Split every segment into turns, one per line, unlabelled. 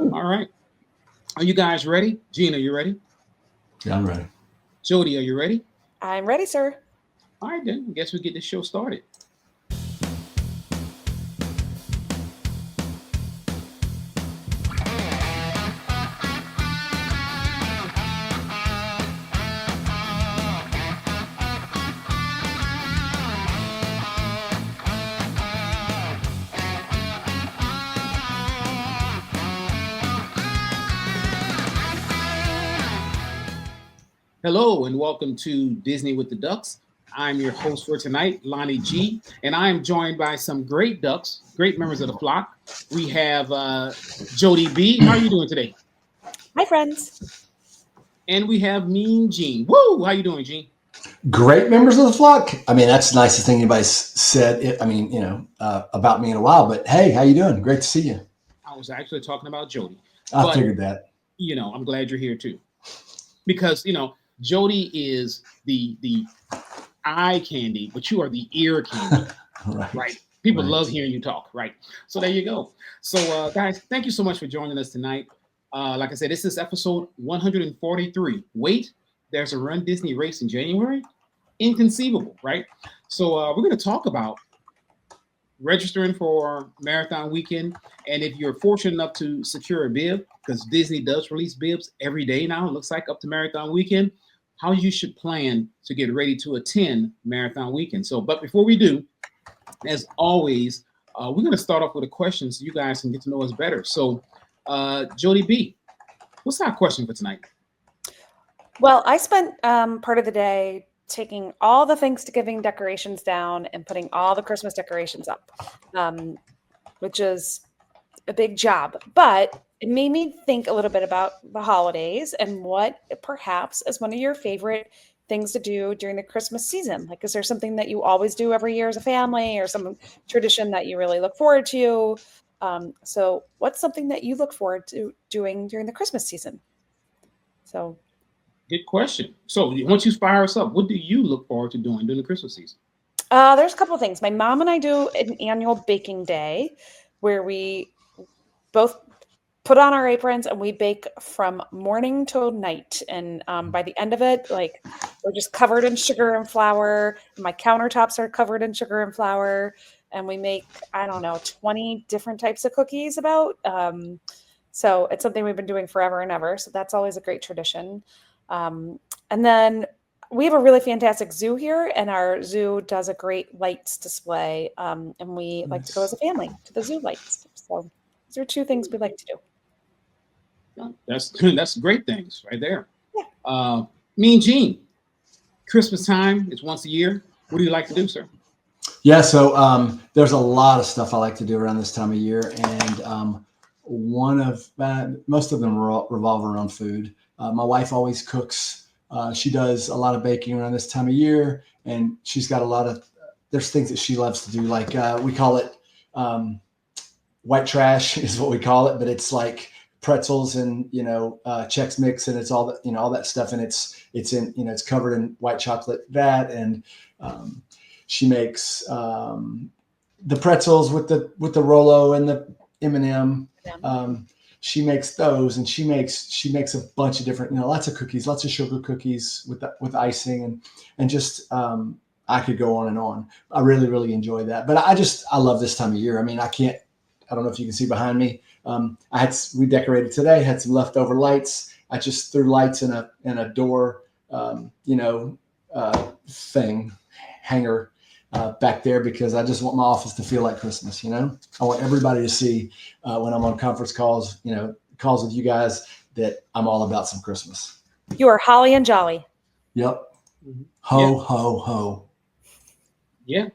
All right. Are you guys ready? Gina, you ready?
Yeah, I'm ready.
Jody, are you ready?
I'm ready, sir.
All right, then. I guess we get this show started. Hello, and welcome to Disney with the Ducks. I'm your host for tonight, Lonnie G, and I am joined by some great ducks, great members of the flock. We have Jody B. How are you doing today?
Hi, friends.
And we have Mean Gene. Woo! How you doing, Gene?
Great members of the flock. I mean, that's the nicest thing anybody's said. About me in a while. But hey, how you doing? Great to see you.
I was actually talking about Jody,
I
but
figured that.
I'm glad you're here too, because Jody is the eye candy, but you are the ear candy, right?
Right.
People
Right.
love hearing you talk, right? So there you go. So, guys, thank you so much for joining us tonight. Like I said, this is episode 143. Wait, there's a Run Disney race in January? Inconceivable, right? So, we're going to talk about registering for marathon weekend. And if you're fortunate enough to secure a bib, because Disney does release bibs every day now, it looks like up to marathon weekend, how you should plan to get ready to attend marathon weekend. So, but before we do, as always, we're going to start off with a question so you guys can get to know us better. So, Jody B, what's our question for tonight?
Well, I spent part of the day taking all the Thanksgiving decorations down and putting all the Christmas decorations up, which is a big job. But it made me think a little bit about the holidays and what perhaps is one of your favorite things to do during the Christmas season. Like, is there something that you always do every year as a family or some tradition that you really look forward to? So what's something that you look forward to doing during the Christmas season? So
Good question. So, once you fire us up, what do you look forward to doing during the Christmas season?
there's a couple of things. My mom and I do an annual baking day where we both put on our aprons and we bake from morning till night. And by the end of it, like we're just covered in sugar and flour. My countertops are covered in sugar and flour. And we make, I don't know, 20 different types of cookies about. So it's something we've been doing forever and ever. So that's always a great tradition. And then we have a really fantastic zoo here, and our zoo does a great lights display. And we like to go as a family to the zoo lights. So these are two things we like to do.
That's great things right there.
Yeah.
Mean Gene, Christmas time is once a year. What do you like to do, sir?
Yeah. So there's a lot of stuff I like to do around this time of year, and most of them revolve around food. My wife always cooks. She does a lot of baking around this time of year, and she's got a lot of. There's things that she loves to do, like we call it white trash, is what we call it, but it's like pretzels and Chex Mix, and it's all that all that stuff, and it's in it's covered in white chocolate vat, and she makes the pretzels with the Rolo and the M&M. She makes those, and she makes a bunch of different, lots of cookies, lots of sugar cookies with icing, and just I could go on and on. I really, really enjoy that. But I love this time of year. I mean, I don't know if you can see behind me. We decorated today, had some leftover lights. I just threw lights in a door, thing hanger back there, because I just want my office to feel like Christmas. I want everybody to see when I'm on conference calls, calls with you guys, that I'm all about some Christmas.
You are holly and jolly.
Yep. Ho, ho, ho.
Yeah.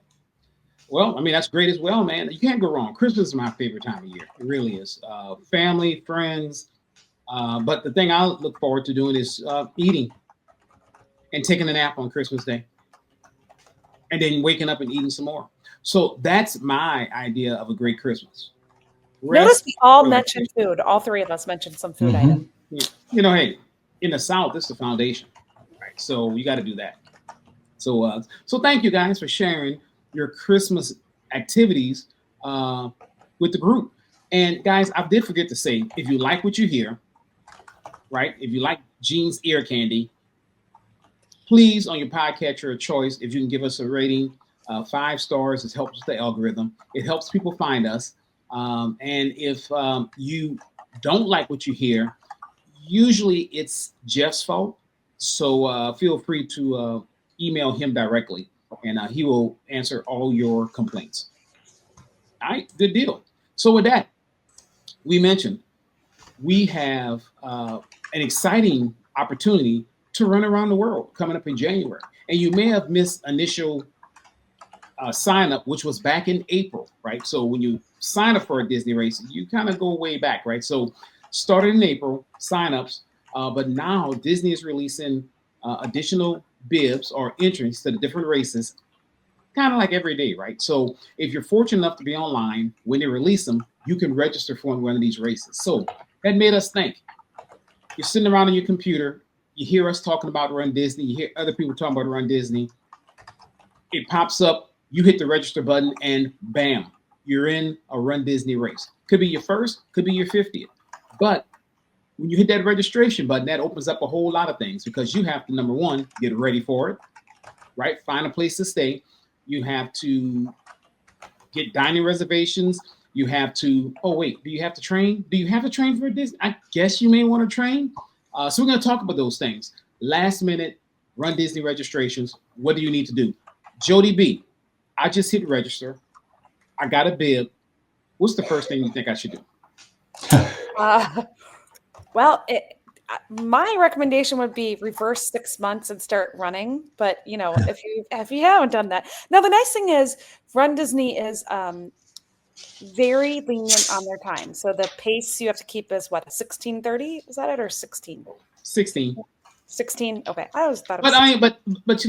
Well, I mean, that's great as well, man. You can't go wrong. Christmas is my favorite time of year. It really is. Family, friends. But the thing I look forward to doing is eating and taking a nap on Christmas Day, and then waking up and eating some more. So that's my idea of a great Christmas.
Notice we all mentioned food. All three of us mentioned some food item.
Hey, in the South, this is the foundation, right? So you got to do that. So thank you guys for sharing your Christmas activities with the group. And guys, I did forget to say, if you like what you hear, right? If you like Gene's ear candy, please, on your podcatcher of choice, if you can give us a rating, 5 stars, it helps with the algorithm. It helps people find us. And if you don't like what you hear, usually it's Jeff's fault. So feel free to email him directly, and he will answer all your complaints. All right, good deal. So with that, we mentioned we have an exciting opportunity to run around the world coming up in January. And you may have missed initial sign up, which was back in April, right? So when you sign up for a Disney race, you kind of go way back, right? So started in April, signups, but now Disney is releasing additional bibs or entrants to the different races, kind of like every day, right? So if you're fortunate enough to be online, when they release them, you can register for one of these races. So that made us think. You're sitting around on your computer, you hear us talking about Run Disney, you hear other people talking about Run Disney. It pops up, you hit the register button, and bam, you're in a Run Disney race. Could be your first, could be your 50th. But when you hit that registration button, that opens up a whole lot of things, because you have to, number one, get ready for it, right? Find a place to stay. You have to get dining reservations. You have to, oh wait, do you have to train? Do you have to train for this? I guess you may want to train. So we're going to talk about those things. Last minute Run Disney registrations. What do you need to do? Jody B, I just hit register. I got a bib. What's the first thing you think I should do?
Well, my recommendation would be reverse 6 months and start running. But if you haven't done that, now the nice thing is Run Disney is very lenient on their time. So the pace you have to keep is what, 16:30? Is that it, or 16?
16.
16. Okay, I always thought it was.
But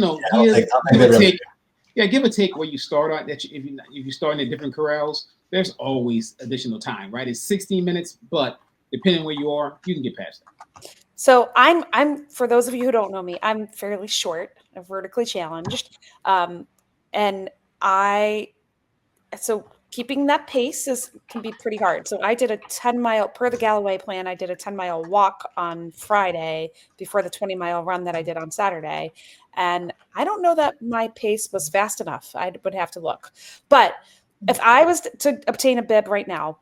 give or take where you start on. That if you start in different corrals, there's always additional time, right? It's 16 minutes, but depending where you are, you can get past that.
So I'm for those of you who don't know me, I'm fairly short, vertically challenged, and so keeping that pace can be pretty hard. So I did a 10-mile per the Galloway plan. I did a 10-mile walk on Friday before the 20-mile run that I did on Saturday, and I don't know that my pace was fast enough. I would have to look, but if I was to obtain a bib right now,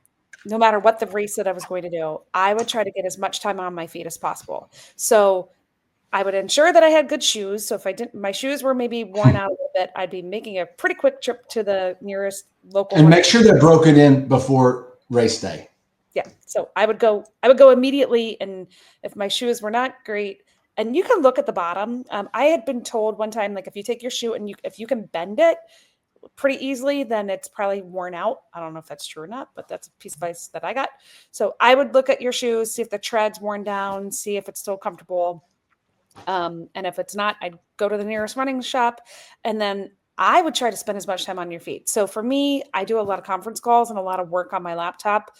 no matter what the race that I was going to do, I would try to get as much time on my feet as possible. So I would ensure that I had good shoes. So if I didn't, my shoes were maybe worn out a little bit, I'd be making a pretty quick trip to the nearest local.
And make sure they're broken in before race day.
Yeah. So I would go immediately. And if my shoes were not great, and you can look at the bottom. I had been told one time, like if you take your shoe and if you can bend it pretty easily, then it's probably worn out. I don't know if that's true or not, but that's a piece of advice that I got. So I would look at your shoes, see if the tread's worn down, see if it's still comfortable. And if it's not, I'd go to the nearest running shop, and then I would try to spend as much time on your feet. So for me, I do a lot of conference calls and a lot of work on my laptop.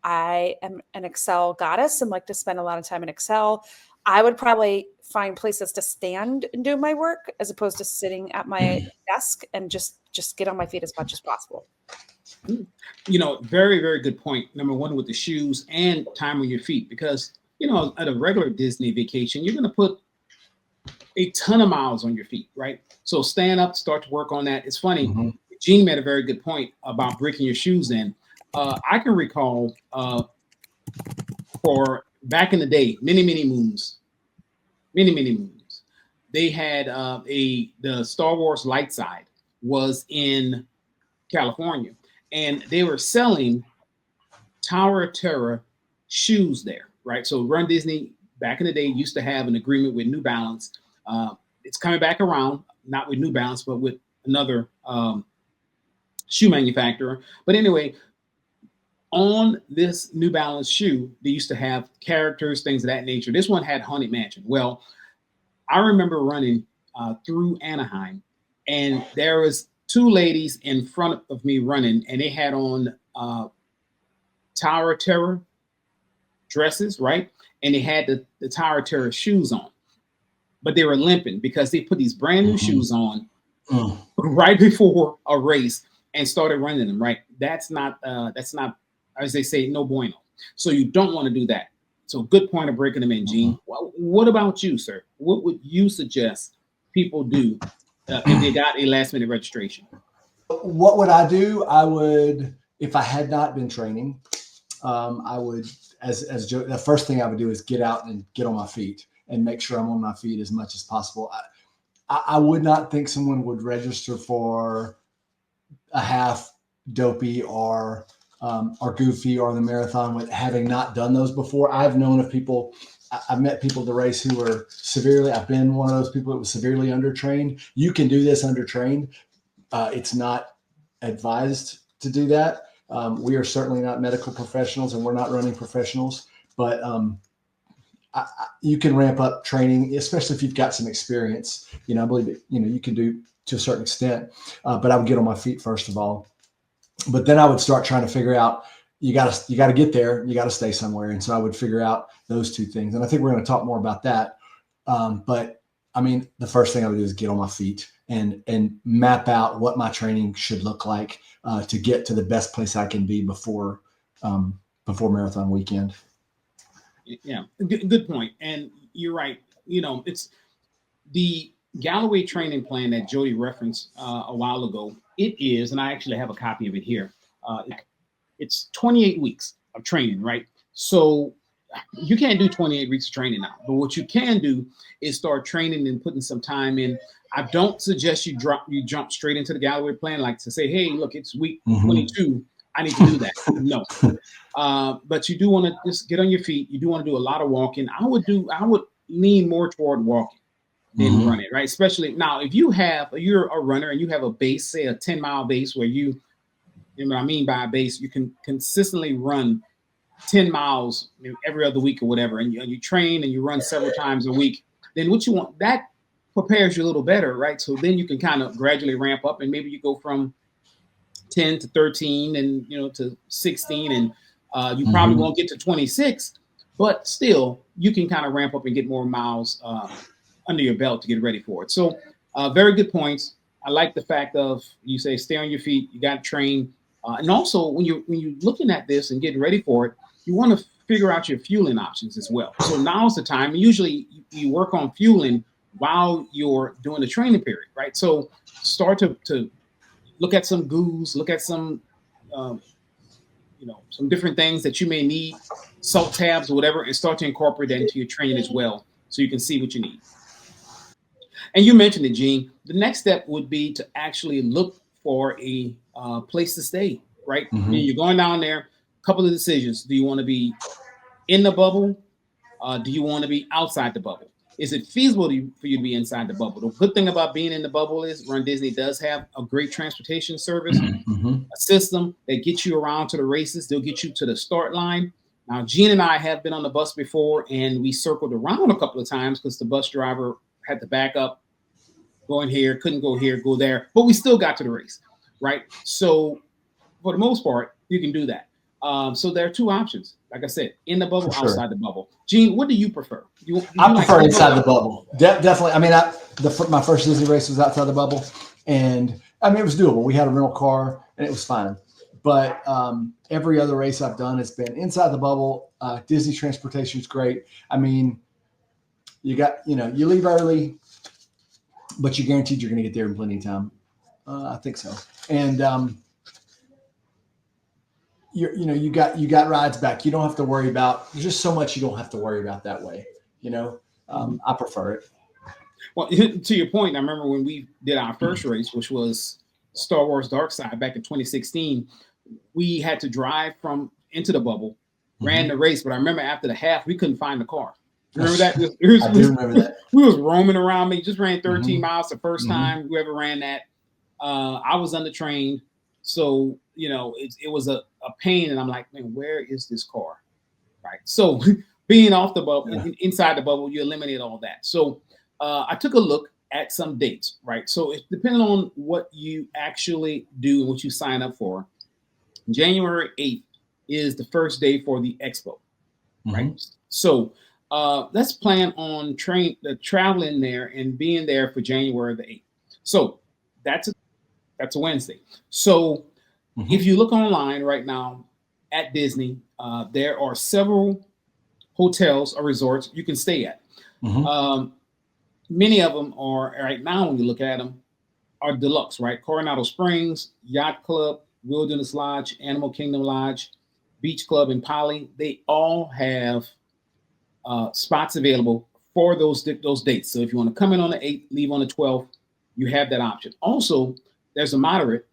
I am an Excel goddess and like to spend a lot of time in Excel. I would probably find places to stand and do my work as opposed to sitting at my desk, and just get on my feet as much as possible.
Very, very good point. Number one, with the shoes and time on your feet, because, at a regular Disney vacation, you're going to put a ton of miles on your feet, right? So stand up, start to work on that. It's funny. Mm-hmm. Gene made a very good point about breaking your shoes in. I can recall for back in the day, many moons, they had the Star Wars light side was in California, and they were selling Tower of Terror shoes there, right? So Run Disney back in the day used to have an agreement with New Balance. It's coming back around, not with New Balance, but with another shoe manufacturer. But anyway, on this New Balance shoe, they used to have characters, things of that nature. This one had Haunted Mansion. Well, I remember running through Anaheim, and there was 2 ladies in front of me running, and they had on Tower of Terror dresses, right? And they had the Tower of Terror shoes on, but they were limping because they put these brand new shoes on right before a race and started running them, right? That's not as they say, no bueno. So you don't want to do that. So good point of breaking them in, Gene. Well, what about you, sir? What would you suggest people do if they got a last minute registration?
What would I do? I would, if I had not been training, I would, as Joe, the first thing I would do is get out and get on my feet and make sure I'm on my feet as much as possible. I would not think someone would register for a half dopey or goofy or the marathon with having not done those before. I've known of people, I've met people at the race who were severely, I've been one of those people that was severely undertrained. You can do this undertrained. It's not advised to do that. We are certainly not medical professionals and we're not running professionals, but you can ramp up training, especially if you've got some experience. I believe that, you can do to a certain extent, but I would get on my feet first of all. But then I would start trying to figure out, you got to get there, you got to stay somewhere. And so I would figure out those two things. And I think we're going to talk more about that. But I mean, the first thing I would do is get on my feet and map out what my training should look like to get to the best place I can be before marathon weekend.
Yeah, good point. And you're right. It's the Galloway training plan that Jody referenced a while ago. It is, and I actually have a copy of it here. It's 28 weeks of training, right? So you can't do 28 weeks of training now, but what you can do is start training and putting some time in. I don't suggest you jump straight into the Galloway plan, like to say, hey, look, it's week 22. I need to do that. No. But you do want to just get on your feet. You do want to do a lot of walking. I would lean more toward walking than running, right? Especially now, if you're a runner and you have a base, say a 10-mile base where you know what I mean by a base, you can consistently run 10 miles every other week or whatever, and you train and you run several times a week, then what you want, that prepares you a little better, right? So then you can kind of gradually ramp up and maybe you go from 10 to 13 and, to 16 and you probably won't get to 26, but still you can kind of ramp up and get more miles under your belt to get ready for it. So very good points. I like the fact of you say, stay on your feet. You got to train. And also when you're looking at this and getting ready for it, you want to figure out your fueling options as well. So now's the time. Usually you work on fueling while you're doing the training period, right? So start to look at some goos, look at some, some different things that you may need, salt tabs or whatever, and start to incorporate that into your training as well so you can see what you need. And you mentioned it, Gene. The next step would be to actually look for a place to stay, right? You're going down there, a couple of decisions. Do you want to be in the bubble? Do you want to be outside the bubble? Is it feasible for you to be inside the bubble? The good thing about being in the bubble is runDisney does have a great transportation service, a system that gets you around to the races. They'll get you to the start line. Now, Gene and I have been on the bus before, and we circled around a couple of times because the bus driver had to back up, going here, couldn't go here, go there, but we still got to the race, right? So for the most part, you can do that. So there are two options. Like I said, in the bubble, outside the bubble. Gene, what do you prefer?
I prefer inside the bubble. Definitely. I mean, my first Disney race was outside the bubble, and I mean, it was doable. We had a rental car, and it was fine. But every other race I've done has been inside the bubble. Disney transportation is great. I mean, you leave early, but you're guaranteed you're going to get there in plenty of time. I think so. And you got rides back. You don't have to worry about. There's just so much you don't have to worry about that way. I prefer it.
Well, to your point, I remember when we did our first race, which was Star Wars Dark Side back in 2016. We had to drive into the bubble, ran the race, but I remember after the half, we couldn't find the car. Remember that?
I do remember that.
We was roaming around. We just ran 13 miles the first time whoever ran that. I was undertrained, so it was a pain, and I'm like, man, where is this car? Right. So being off the bubble, inside the bubble, you eliminate all that. So I took a look at some dates, right? So it's depending on what you actually do and what you sign up for. January 8th is the first day for the expo, right? So let's plan on traveling there and being there for January the 8th. So that's a Wednesday. So if you look online right now at Disney, there are several hotels or resorts you can stay at. Many of them are right now, when you look at them, are deluxe, right? Coronado Springs, Yacht Club, Wilderness Lodge, Animal Kingdom Lodge, Beach Club, and Poly. They all have spots available for those dates. So if you want to come in on the 8th, leave on the 12th, you have that option. Also, there's a moderate,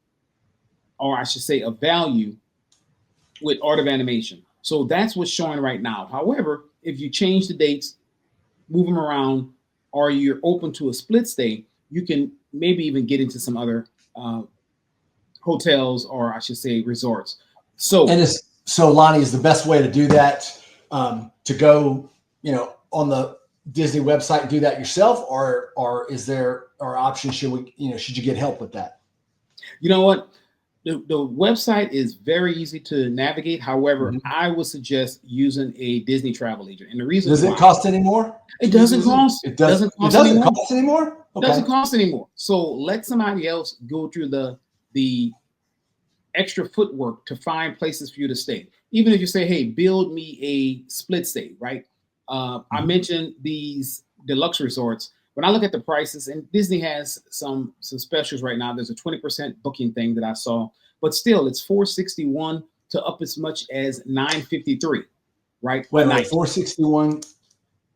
or I should say a value, with Art of Animation. So that's what's showing right now. However, if you change the dates, move them around, or you're open to a split stay, you can maybe even get into some other hotels, or I should say resorts. So,
Lonnie, is the best way to do that to go, on the Disney website and do that yourself, or is there options? Should you get help with that?
You know what? The website is very easy to navigate. However, I would suggest using a Disney travel agent. And the reason
does it cost any more?
It doesn't cost.
It doesn't cost anymore.
Okay. It doesn't cost anymore. So let somebody else go through the extra footwork to find places for you to stay. Even if you say, "Hey, build me a split stay," right? I mentioned these deluxe resorts. When I look at the prices, and Disney has some specials right now. There's a 20% booking thing that I saw, but still, it's $461 to up as much as $953, right?
Wait, $461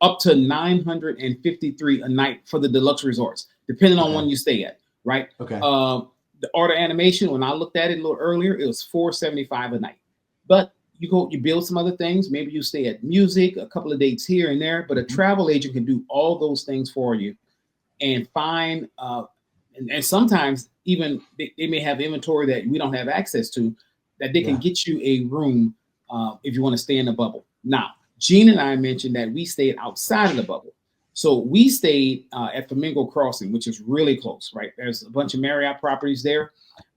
up to $953 a night for the deluxe resorts, depending on when you stay at, right?
Okay.
The Art of Animation, when I looked at it a little earlier, it was $475 a night. But you build some other things. Maybe you stay at music, a couple of dates here and there, but a travel agent can do all those things for you and find, and sometimes even they may have inventory that we don't have access to, that they can get you a room if you want to stay in the bubble. Now, Gene and I mentioned that we stayed outside of the bubble. So we stayed at Flamingo Crossing, which is really close, right? There's a bunch of Marriott properties there.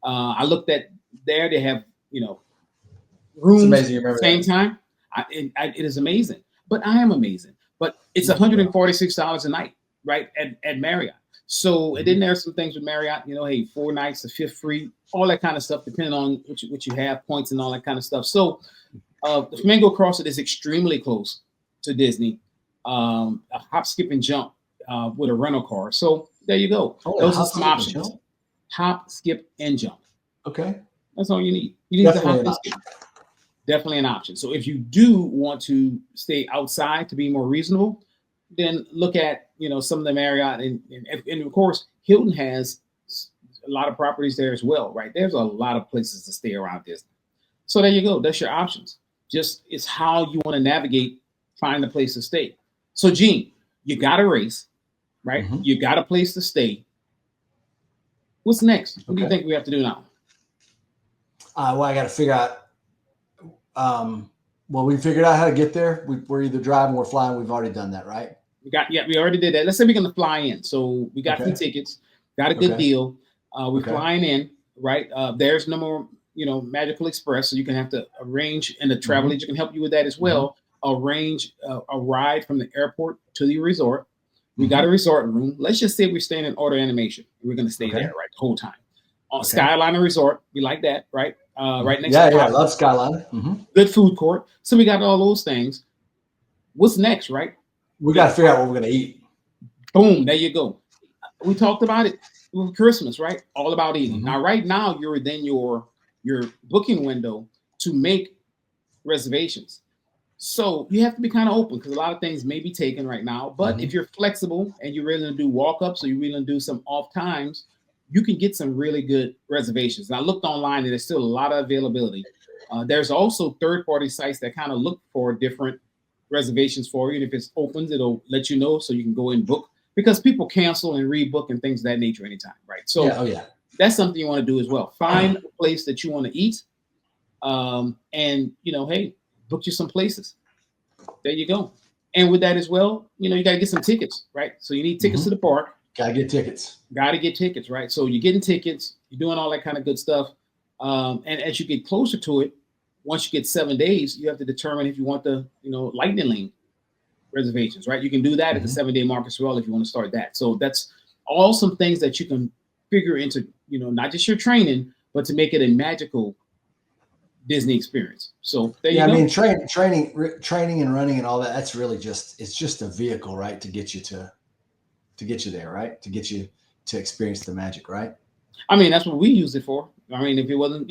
I looked at there, they have, rooms at the same time. It is amazing, but I am amazing. But it's $146 a night, right, at Marriott. So and then there's some things with Marriott, hey, 4 nights, the 5th free, all that kind of stuff, depending on what you have, points and all that kind of stuff. So the Flamingo Crossing is extremely close to Disney. A hop, skip, and jump with a rental car. So there you go. Those are some options. Hop, skip, and jump.
Okay.
That's all you need. You need to hop and skip. Definitely an option. So if you do want to stay outside to be more reasonable, then look at some of the Marriott and of course Hilton has a lot of properties there as well, right? There's a lot of places to stay around Disney. So there you go. That's your options. Just it's how you want to navigate, find a place to stay. So Gene, you got a race, right? You got a place to stay. What's next? What do you think we have to do now?
Well, I got to figure out. We figured out how to get there. We're either driving or flying. We've already done that, right?
We already did that. Let's say we're going to fly in. So we got some tickets, got a good deal. We're flying in, right? There's no more, Magical Express. So you can have to arrange, and the travel agent can help you with that as well. Arrange a ride from the airport to the resort. We got a resort room. Let's just say we're staying in Art of Animation. We're going to stay there, right, the whole time. Skyliner Resort, we like that, right? Right next to
I love Skyliner.
Good food court. So we got all those things. What's next, right?
We got to figure out what we're going to eat.
Boom, there you go. We talked about it with Christmas, right? All about eating. Now, right now, you're within your booking window to make reservations. So you have to be kind of open because a lot of things may be taken right now. But if you're flexible and you're willing to do walk-ups or you're willing to do some off times, you can get some really good reservations. And I looked online and there's still a lot of availability. There's also third-party sites that kind of look for different reservations for you. And if it's opens, it'll let you know so you can go and book because people cancel and rebook and things of that nature anytime, right? So that's something you want to do as well. Find a place that you want to eat and, hey, book you some places. There you go. And with that as well, you got to get some tickets, right? So you need tickets to the park.
Got to get tickets.
Right? So you're getting tickets, you're doing all that kind of good stuff. And as you get closer to it, once you get 7 days, you have to determine if you want the, lightning lane reservations, right? You can do that at the 7-day mark as well if you want to start that. So that's all some things that you can figure into, not just your training, but to make it a magical Disney experience. So there
Yeah,
you
I
go.
mean, training and running and all that. That's really it's just a vehicle, right, to get you there, right, to get you to experience the magic, right?
I mean, that's what we use it for. I mean, if it wasn't,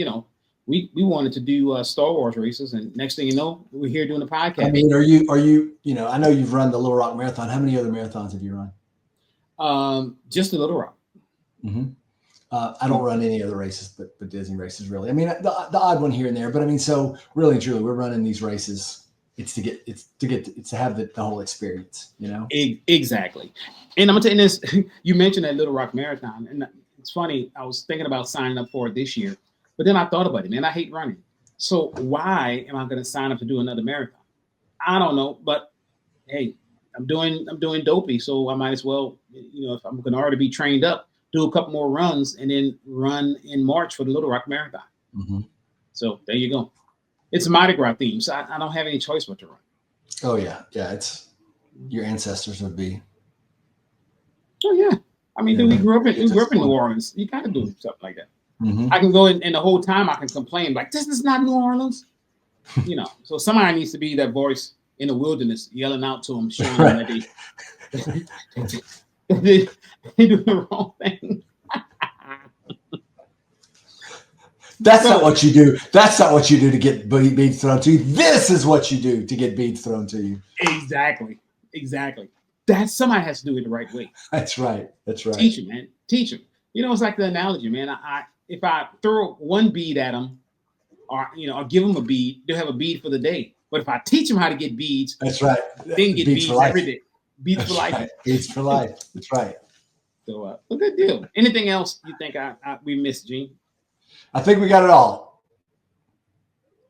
we wanted to do Star Wars races, and next thing you know, we're here doing a
I
podcast.
mean, are you I know you've run the Little Rock Marathon. How many other marathons have you run?
Just a Little Rock.
Mm-hmm. I don't run any other races, but Disney races, really. I mean, the odd one here and there, but I mean, so really and truly, we're running these races. It's to have the whole experience,
Exactly. And I'm gonna tell you this: you mentioned that Little Rock Marathon, and it's funny. I was thinking about signing up for it this year, but then I thought about it. Man, I hate running, so why am I going to sign up to do another marathon? I don't know, but hey, I'm doing dopey, so I might as well, if I'm going to already be trained up, do a couple more runs and then run in March for the Little Rock Marathon.
Mm-hmm.
So there you go. It's Mardi Gras theme, so I don't have any choice but to run.
Oh yeah, it's your ancestors would be.
Oh yeah, I mean, dude, we grew up in New Orleans. You got to do something like that.
Mm-hmm.
I can go in, and the whole time I can complain like, this is not New Orleans, So somebody needs to be that voice in the wilderness, yelling out to them, showing them that they do the wrong thing.
That's not what you do. That's not what you do to get beads thrown to you. This is what you do to get beads thrown to you.
Exactly. That somebody has to do it the right way.
That's right.
Teach them, man. Teach them. It's like the analogy, man. If I throw one bead at them, or or give them a bead, they'll have a bead for the day. But if I teach them how to get beads,
that's right.
Then get beads every day. Beads for life.
Right. Beads for life. That's right.
So, a good deal. Anything else you think we missed, Gene?
I think we got it all.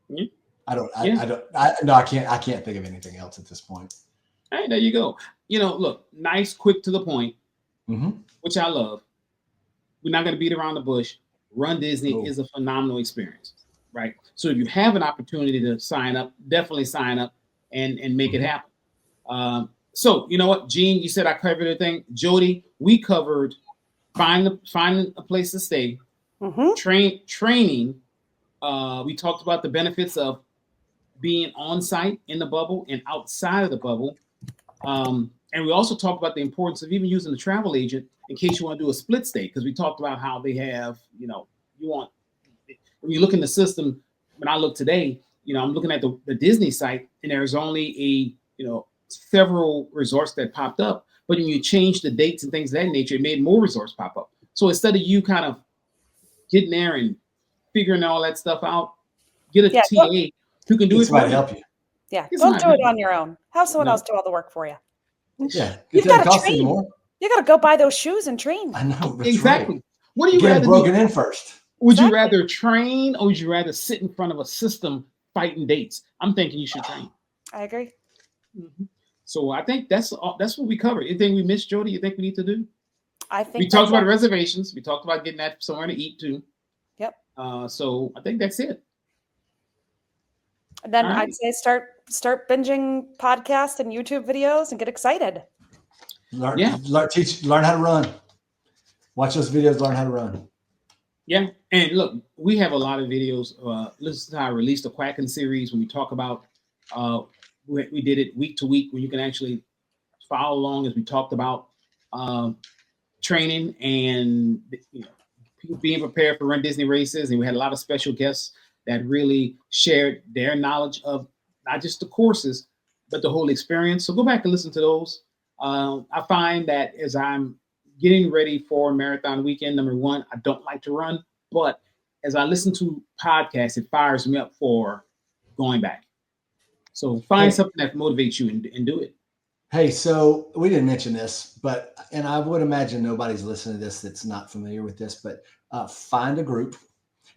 Yeah.
I can't think of anything else at this point.
Hey, there you go. Look, nice, quick to the point,
mm-hmm.
which I love. We're not going to beat around the bush. Run Disney is a phenomenal experience, right? So if you have an opportunity to sign up, definitely sign up and make it happen. So you know what, Gene, you said I covered everything. Jody, we covered finding a place to stay, training. We talked about the benefits of being on site in the bubble and outside of the bubble. And we also talked about the importance of even using the travel agent in case you want to do a split stay, because we talked about how they have, when you look in the system, when I look today, I'm looking at the Disney site and there's only several resorts that popped up, but when you change the dates and things of that nature, it made more resorts pop up. So instead of you kind of getting there and figuring all that stuff out, get a TA who can do it for you.
Help you.
Yeah, don't do it on your own. Have someone else do all the work for you.
Yeah,
you've got to train. You got to go buy those shoes and train.
I know
exactly.
Right.
What do you rather
broken in first?
Would you rather train, or would you rather sit in front of a system fighting dates? I'm thinking you should train.
I agree.
Mm-hmm. So I think that's what we covered. Anything we missed, Jody? You think we need to do?
I think
we talked about reservations. We talked about getting that somewhere to eat too.
Yep.
So I think that's it.
And then I'd say start binging podcasts and YouTube videos and get excited.
Learn how to run. Watch those videos, learn how to run.
Yeah. And look, we have a lot of videos. Listen to how I released the Quacking series when we talk about we did it week to week, when you can actually follow along as we talked about training and being prepared for Run Disney races. And we had a lot of special guests that really shared their knowledge of not just the courses, but the whole experience. So go back and listen to those. I find that as I'm getting ready for marathon weekend, number one, I don't like to run, but as I listen to podcasts, it fires me up for going back. So find something that motivates you and do it.
Hey, so we didn't mention this, and I would imagine nobody's listening to this that's not familiar with this, but find a group,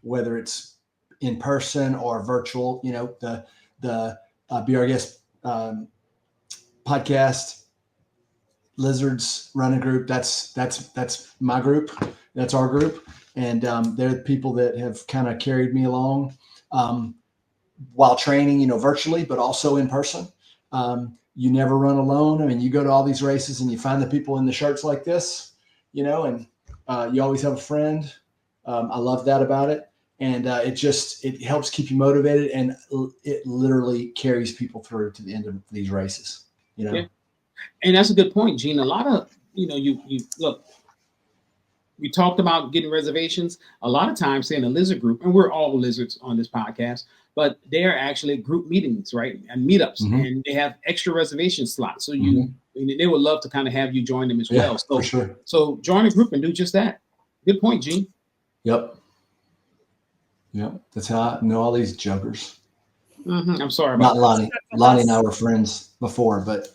whether it's in person or virtual. The Be Our Guest podcast, Lizards running group. That's my group. That's our group, and they're the people that have kind of carried me along while training, virtually, but also in person. You never run alone. I mean, you go to all these races and you find the people in the shirts like this, and you always have a friend. I love that about it. and it helps keep you motivated, and it literally carries people through to the end of these races.
Yeah. And that's a good point, Gene. A lot of you look. We talked about getting reservations. A lot of times, say in a lizard group, and we're all lizards on this podcast, but they are actually group meetings, right, and meetups, and they have extra reservation slots. So they would love to kind of have you join them as well. So,
for sure.
So join a group and do just that. Good point, Gene.
Yep. That's how I know all these jokers.
I'm sorry about
Not Lonnie. Lonnie and I were friends before, but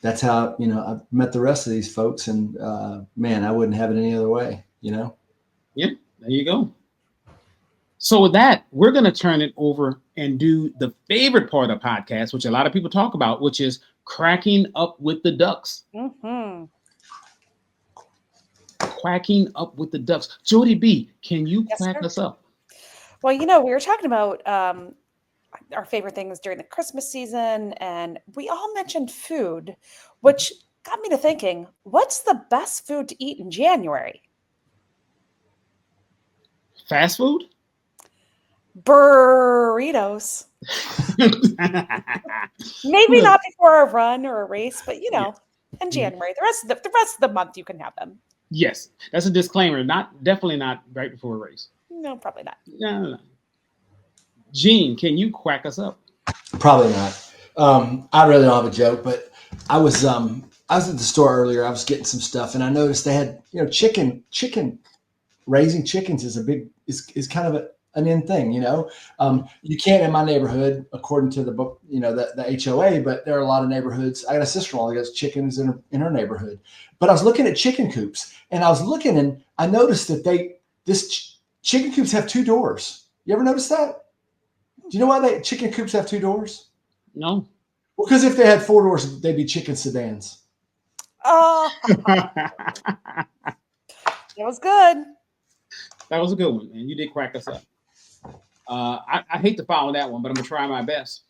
that's how I've met the rest of these folks, and man, I wouldn't have it any other way. Yeah,
there you go. So with that, we're going to turn it over and do the favorite part of the podcast, which a lot of people talk about, which is cracking up with the ducks. Quacking up with the ducks. Jody B, can you quack us up?
Well, we were talking about our favorite things during the Christmas season, and we all mentioned food, which got me to thinking, what's the best food to eat in January?
Fast food?
Burritos. Maybe not before a run or a race, but in January, the rest of the month you can have them.
Yes, that's a disclaimer. Definitely not right before a race.
No, probably not.
No. Gene, can you quack us up?
Probably not. I really don't have a joke, but I was at the store earlier. I was getting some stuff, and I noticed they had chicken. Raising chickens is kind of an in thing. You can't in my neighborhood, according to the book, the HOA, but there are a lot of neighborhoods. I got a sister-in-law that has chickens in her neighborhood. But I was looking at chicken coops, and I noticed that chicken coops have 2 doors. You ever notice that? Do you know why chicken coops have 2 doors?
No.
Well, because if they had 4 doors, they'd be chicken sedans.
Oh, that was good.
That was a good one, man. You did quack us up. I hate to follow that one, but I'm going to try my best.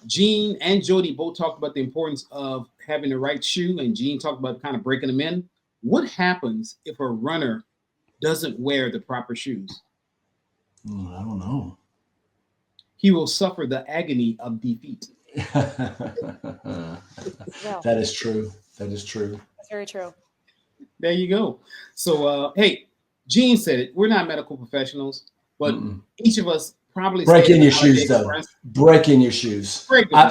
Gene and Jody both talked about the importance of having the right shoe, and Gene talked about kind of breaking them in. What happens if a runner doesn't wear the proper shoes?
I don't know.
He will suffer the agony of defeat.
That is true.
That's very true.
There you go. So, hey, Gene said it. We're not medical professionals, but each of us probably
break in your shoes, though. Break in your shoes.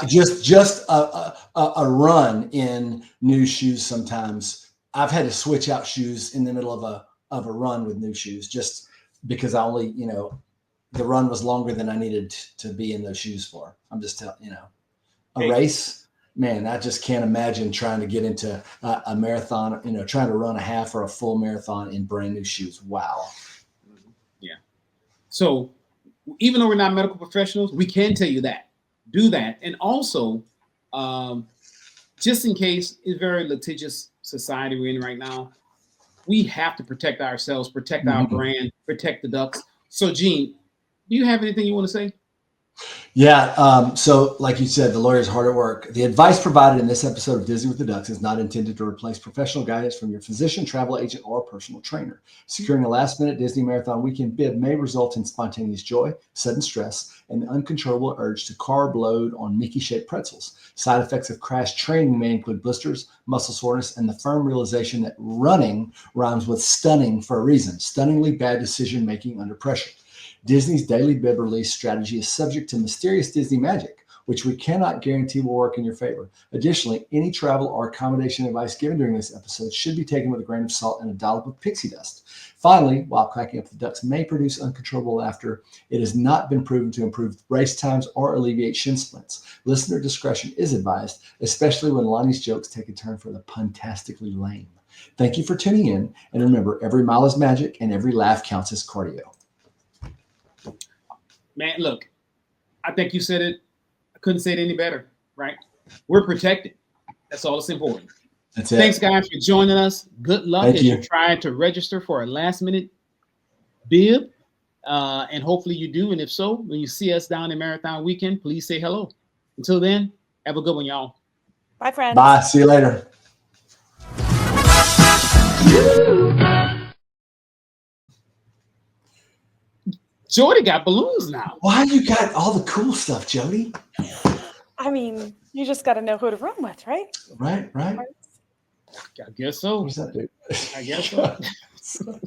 Just a run in new shoes. Sometimes I've had to switch out shoes in the middle of a run with new shoes, just because I only the run was longer than I needed to be in those shoes for. I'm just telling race, man. I just can't imagine trying to get into a marathon. Trying to run a half or a full marathon in brand new shoes. Wow.
Yeah. So even though we're not medical professionals, we can tell you that. Do that, and also, just in case, it's a very litigious society we're in right now. We have to protect ourselves, protect our brand, protect the ducks. So, Gene, do you have anything you want to say?
Yeah. So like you said, the lawyer's hard at work. The advice provided in this episode of Disney with the Ducks is not intended to replace professional guidance from your physician, travel agent, or personal trainer. Securing a last-minute Disney Marathon weekend bib may result in spontaneous joy, sudden stress, and the uncontrollable urge to carb load on Mickey-shaped pretzels. Side effects of crash training may include blisters, muscle soreness, and the firm realization that running rhymes with stunning for a reason. Stunningly bad decision-making under pressure. Disney's daily bib release strategy is subject to mysterious Disney magic, which we cannot guarantee will work in your favor. Additionally, any travel or accommodation advice given during this episode should be taken with a grain of salt and a dollop of pixie dust. Finally, while cracking up the ducks may produce uncontrollable laughter, it has not been proven to improve race times or alleviate shin splints. Listener discretion is advised, especially when Lonnie's jokes take a turn for the puntastically lame. Thank you for tuning in, and remember, every mile is magic and every laugh counts as cardio.
Man, look, I think you said it. I couldn't say it any better, right? We're protected. That's all that's important.
That's it.
Thanks, guys, for joining us. Good luck
Thank
as
you.
you're trying to register for a last-minute bib. And hopefully you do. And if so, when you see us down in Marathon Weekend, please say hello. Until then, have a good one, y'all.
Bye, friends.
Bye. See you later.
Jody got balloons now.
Why you got all the cool stuff, Jody?
I mean, you just got to know who to run with, right?
Right.
I guess so.
What's that do?
I guess so.